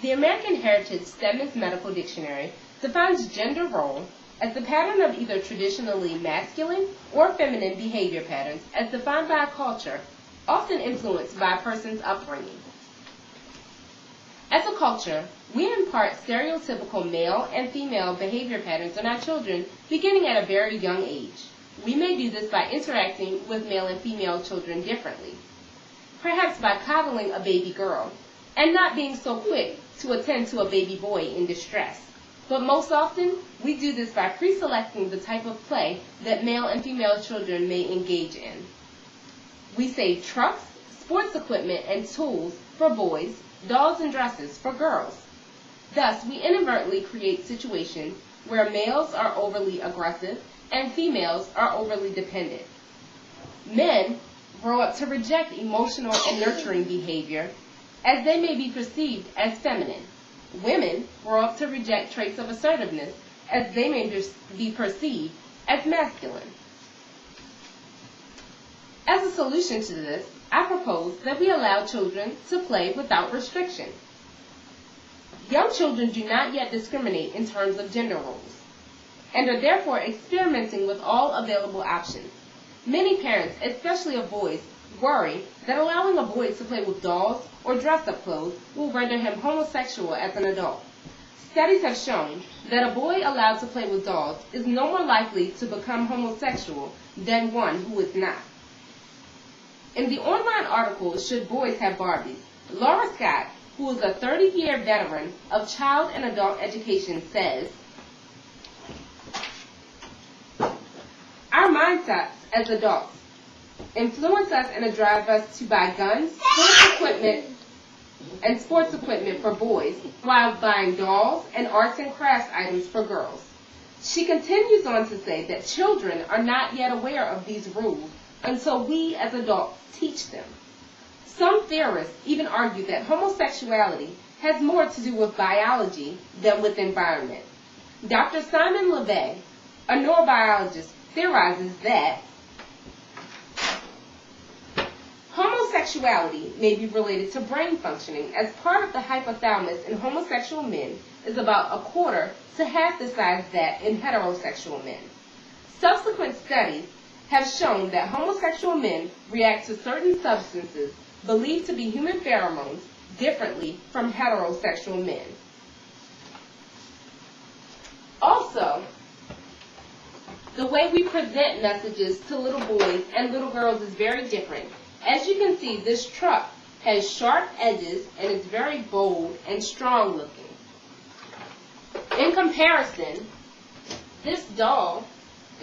The American Heritage Stedman's Medical Dictionary defines gender role as the pattern of either traditionally masculine or feminine behavior patterns as defined by a culture, often influenced by a person's upbringing. As a culture, we impart stereotypical male and female behavior patterns on our children beginning at a very young age. We may do this by interacting with male and female children differently, perhaps by coddling a baby girl and not being so quick to attend to a baby boy in distress. But most often, we do this by pre-selecting the type of play that male and female children may engage in. We save trucks, sports equipment, and tools for boys, dolls and dresses for girls. Thus, we inadvertently create situations where males are overly aggressive and females are overly dependent. Men grow up to reject emotional and nurturing behavior as they may be perceived as feminine. Women grow up to reject traits of assertiveness as they may be perceived as masculine. As a solution to this, I propose that we allow children to play without restriction. Young children do not yet discriminate in terms of gender roles and are therefore experimenting with all available options. Many parents, especially of boys, worry that allowing a boy to play with dolls or dress-up clothes will render him homosexual as an adult. Studies have shown that a boy allowed to play with dolls is no more likely to become homosexual than one who is not. In the online article, Should Boys Have Barbies?, Laura Scott, who is a 30-year veteran of child and adult education, says, "Our mindsets as adults influence us and drive us to buy guns, sports equipment for boys, while buying dolls and arts and crafts items for girls." She continues on to say that children are not yet aware of these rules until we as adults teach them. Some theorists even argue that homosexuality has more to do with biology than with environment. Dr. Simon LeVay, a neurobiologist, theorizes that homosexuality may be related to brain functioning, as part of the hypothalamus in homosexual men is about a quarter to half the size that in heterosexual men. Subsequent studies have shown that homosexual men react to certain substances believed to be human pheromones differently from heterosexual men. Also, the way we present messages to little boys and little girls is very different. As you can see, this truck has sharp edges and is very bold and strong looking. In comparison, this doll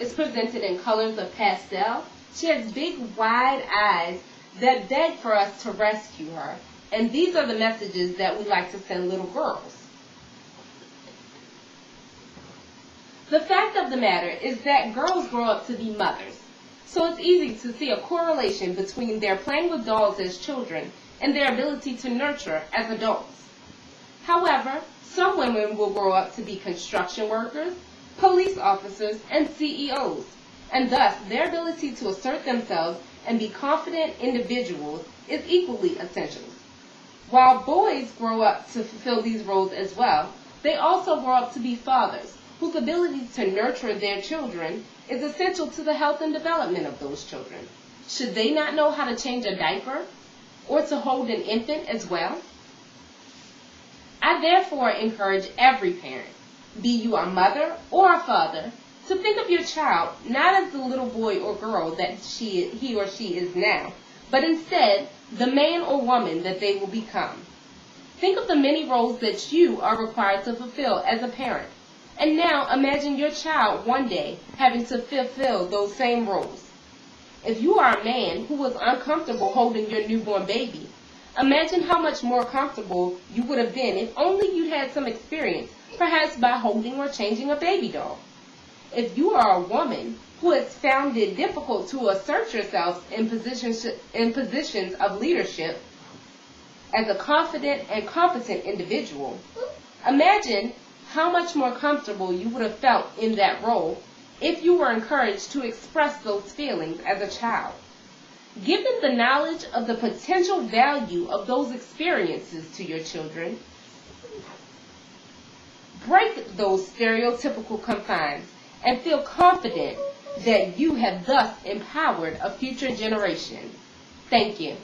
is presented in colors of pastel. She has big, wide eyes that beg for us to rescue her, and these are the messages that we like to send little girls. The fact of the matter is that girls grow up to be mothers, so it's easy to see a correlation between their playing with dolls as children and their ability to nurture as adults. However, some women will grow up to be construction workers, police officers, and CEOs, and thus their ability to assert themselves and be confident individuals is equally essential. While boys grow up to fulfill these roles as well, they also grow up to be fathers, whose ability to nurture their children is essential to the health and development of those children. Should they not know how to change a diaper or to hold an infant as well? I therefore encourage every parent, be you a mother or a father, to think of your child not as the little boy or girl that he or she is now, but instead the man or woman that they will become. Think of the many roles that you are required to fulfill as a parent. And now imagine your child one day having to fulfill those same roles. If you are a man who was uncomfortable holding your newborn baby, imagine how much more comfortable you would have been if only you had some experience, perhaps by holding or changing a baby doll. If you are a woman who has found it difficult to assert yourself in positions of leadership as a confident and competent individual, imagine how much more comfortable you would have felt in that role if you were encouraged to express those feelings as a child. Give them the knowledge of the potential value of those experiences to your children. break those stereotypical confines, and feel confident that you have thus empowered a future generation. Thank you.